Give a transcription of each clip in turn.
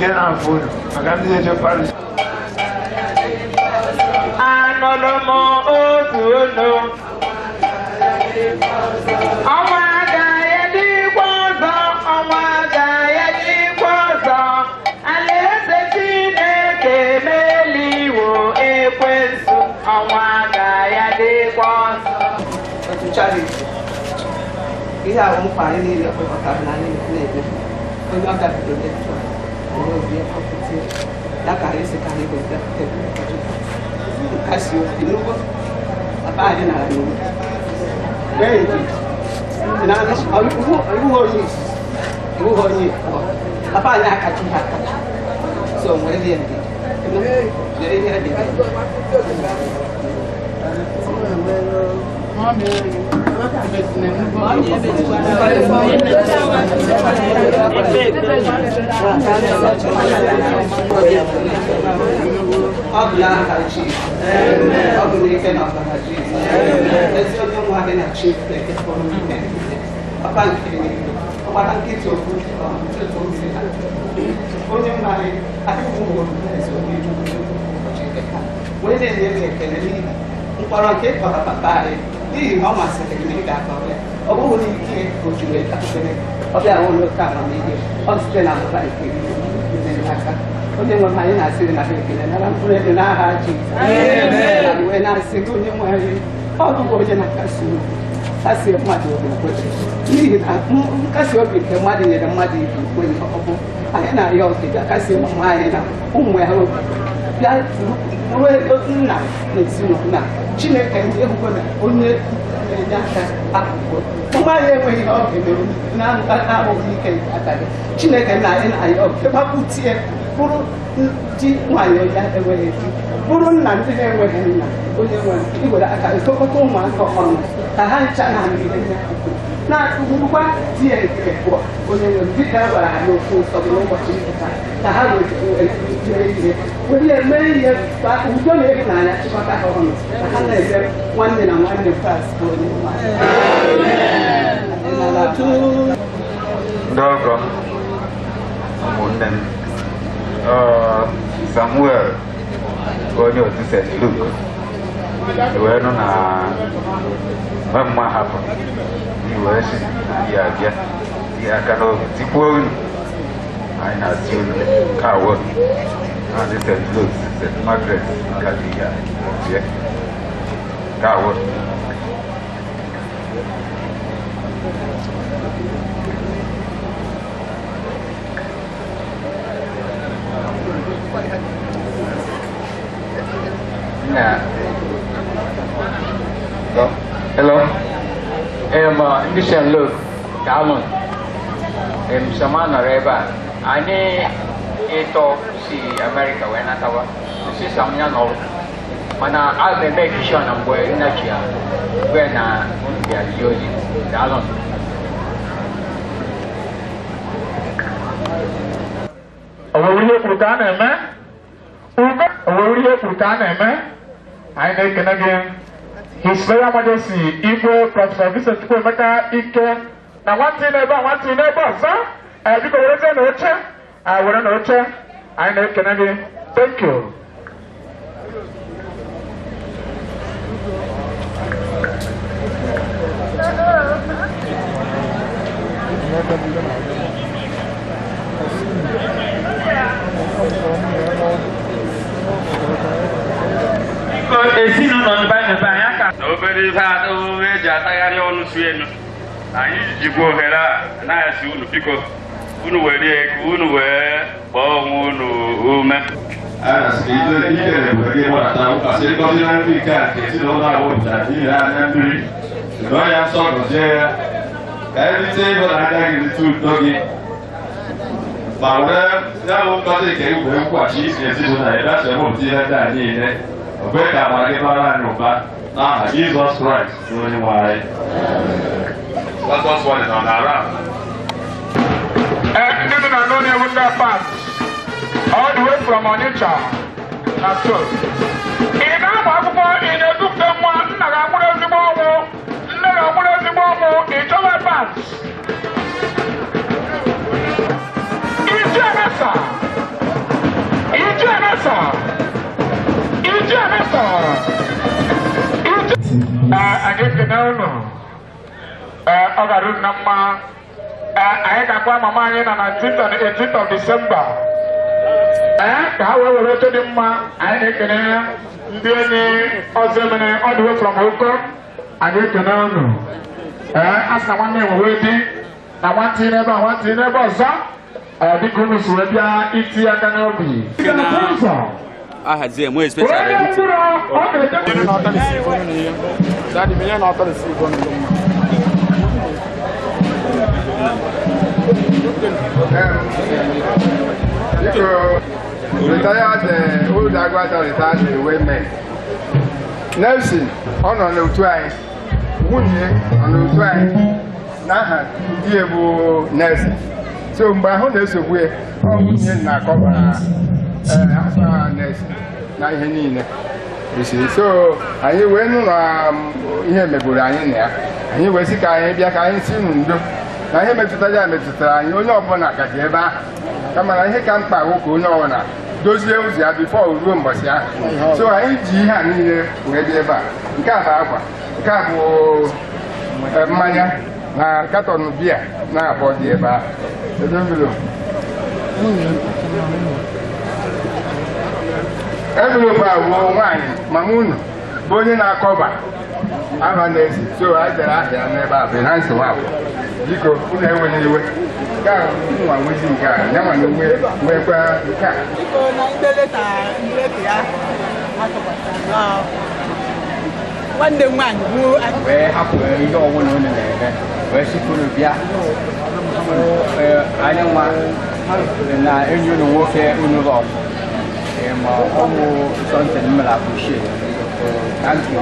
tie na phone. Maka ndị eje Paris. Anọlọmọ otu ono. Ọnwa agaghị dịkwa ọzọ, ọnwa agaghị dịkwa ọzọ. Alaeze Chineke meliwo ekwensu, ọnwa agaghị dịkwa ọzọ. Ihe ahụ mkpa anyị niile kpọkọtara na anyị na-eme onye ọ gabidoro etu a onye obi ọpụta ya ka anyị si ka anyị ga-ebute nkasi obi n'ugbo papa anyị nara n'ugbo iwu onye papa anyị akachi ha akachi so nwere ihe ndị jere ihe dị mkpọrọ nke kpọrọ papa anyị n'ihi na ọ masịrị gị na ị ga-akọrọ ya ọ bụghị n'ike ojuru ekakere ọ bịa hụ n'oke amamihe ọ site na amụta nke aka onye nwe anyị na-asịrị na ha ekele nara mkpụrụ ego n'aha Jizọs wee na-asị gị onye nwe anyị ọ bụghị onye na-akasi obi kasị mmadụ obi ekwechi n'ihi na nkasi obi nke mmadụ nyere mmadụ ibi ikwenye ọ bụ anyị na-arịọ oke bịa kasị ụmụ anyị na ụmụ ya obi bịa ruo nna na ezinụlọ na Chineke ndị ebubo na onye na-enye aka akụkụ ụmụ anyị enweghị ihe ọ ga-emerụ na-abụghị ike aka gị Chineke na anyị na-arịọ oke gbapụtie bụrụ di nwaanyị onye enweghị di bụrụ nna ndị na-enweghị nna onye nwere iwere aka ekekọta ụmụaka ọnụ ka ha ncha na mmiri na ugburukwa di ya nke pụọ onye nwere dịka a gwara ha n'ofu nsọ bụ n'ụbọchị nkịta ka ha were ihe were mee ihe ka udo na ịhụnanya chịkọta ha ọnụ ka ha na-eme nwanne na nwanne klas bụ onye ndị ọgọ ụmụnne m Samuel onye otu St. Luke wee nụ na mma hapụ wee si na ya abịa ihe aka n'obi tikpuo unu anyị na-asị unu nke awọ na ndị St. Luke St. Margaret gaji ya bie nke awọ Yeah. Hello. Ndikelionwu look, Dalun. Sama nareba. Ani ito si America when natawa. Si samnya no. Mana albe make sure na mwe inachia. When na undia yoji. Dalun. Awuriye kutana eme. Awuriye kutana eme. I make an again. His Royal Majesty Igbo Professor Vincent Chukwuemeka Ike. Now one thing about sir. Because we're no chair. We're no chair. I make an again. Thank you. Obere ife atụ eji atagharị ọnụ su enu anyị jikwa ohere a na-asị unu biko unu were ego unu wee kpọọ onwe unu ume onye nsọ gọzie ya ka erite ịhụ na aka gị rite ụtọ gị ma were ya bụ nkọta nke igwe nkwụghachi isi ezinụlọ ya bịa chọrọ otu ihe ndị a niile okwe ka amara gị bara anyị ụba n'aha Jizọs Kraịst na onye nwe anyị. Ndị nọ na n'onye ewu ndị apat all the way from Onitsha na so ị na-agba akwụkwọ ị na-edupụta nwa nna gị agbụrụ ezigbo ọnwụ nne gị agbụrụ ezigbo ọnwụ ị chọrọ apat isi emesa Anyị kene unu ọ gara na mma anyị ga-akwa mama anyị na 18th of December ka ha wee were oche dị mma. Anyị na-ekene ndị enyi ọzọ emere all the way from Oko. Anyị ekene unu a sị na nwanne enwewe di na nwantị n'ebe a nwantị n'ebe ọzọ dịka unu si wee bịa iti aka n'obi ahazie mo especially retired old Agwata retired women. Nelson on the twine, Woody on the twine, Naha, dear Nelson. So, by honest of way, oh, na cover Nelson, Nahanina. You see, so I went here, Meburania, and he was sick. I ain't seen him. I have to tell you, you know, upon a Kateba. Come on, I can't buy Okuna. Those years are before room was here. So I ain't Jihan here, wherever. Cabo Maya, Caton beer, now for the bar. The envelope. Envelope wine, Mamoon, Bonina cover. I'm a nurse, so I said I never been answered. Because who never knew it. One was in car, no one knew where the car. One day, man, who where happen, you don't want to know where she could be. I don't want and you know, walk here in the law. I'm almost something like shit. Thank you.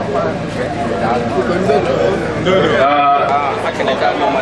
I can tell you my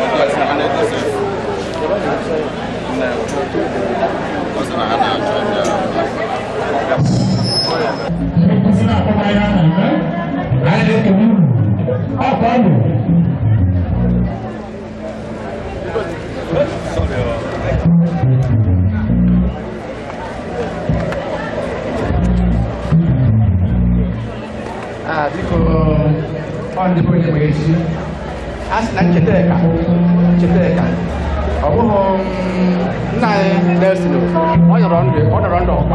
on the point where she asked Nancheka. Nine there's no on around of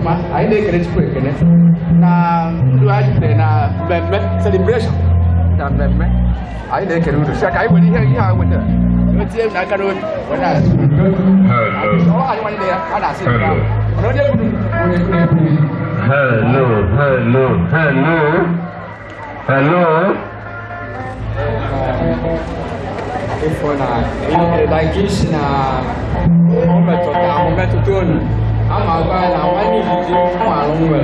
my I take it quick now do I then celebration I take it to check I will hear you with her. I can when I Hello. If like this na momento turno ama agora na wani de uma longa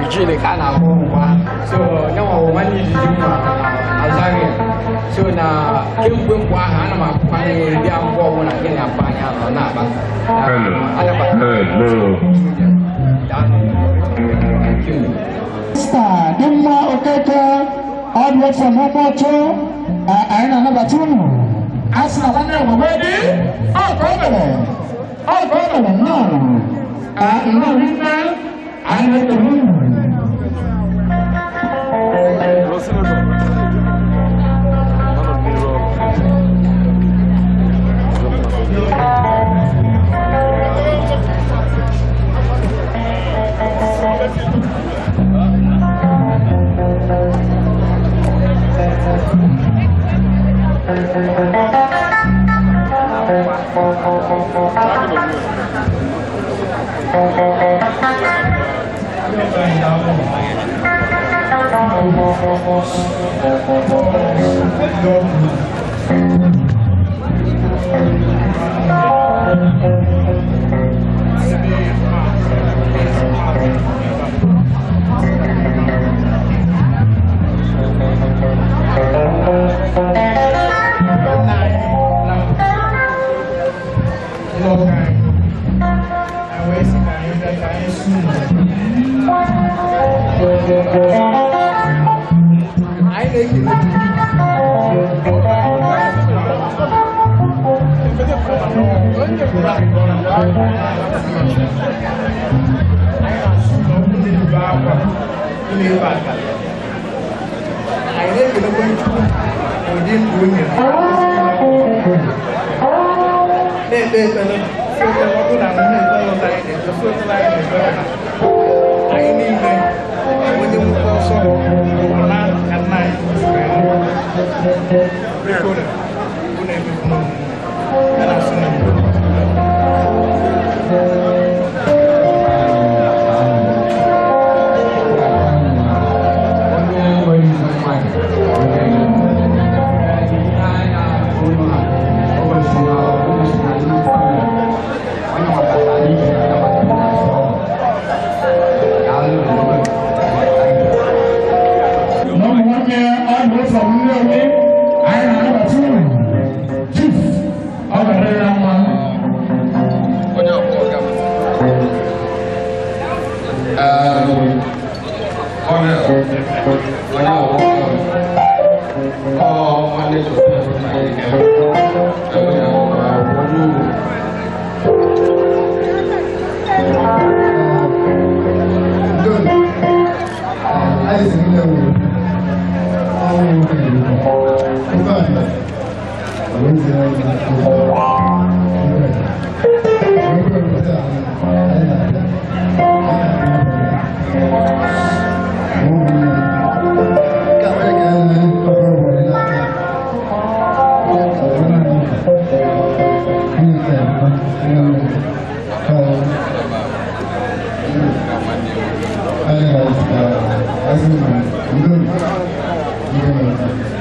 vigile kana bomba so nyawa wani de uma azage so na kemgbe kwa ha na makwa ni dia ngwo na ke na panya no na ba Hello. Star Dimma Okeke all the way from Homoto and another two. As I wonder already, all government, no. I know the room. Thank you.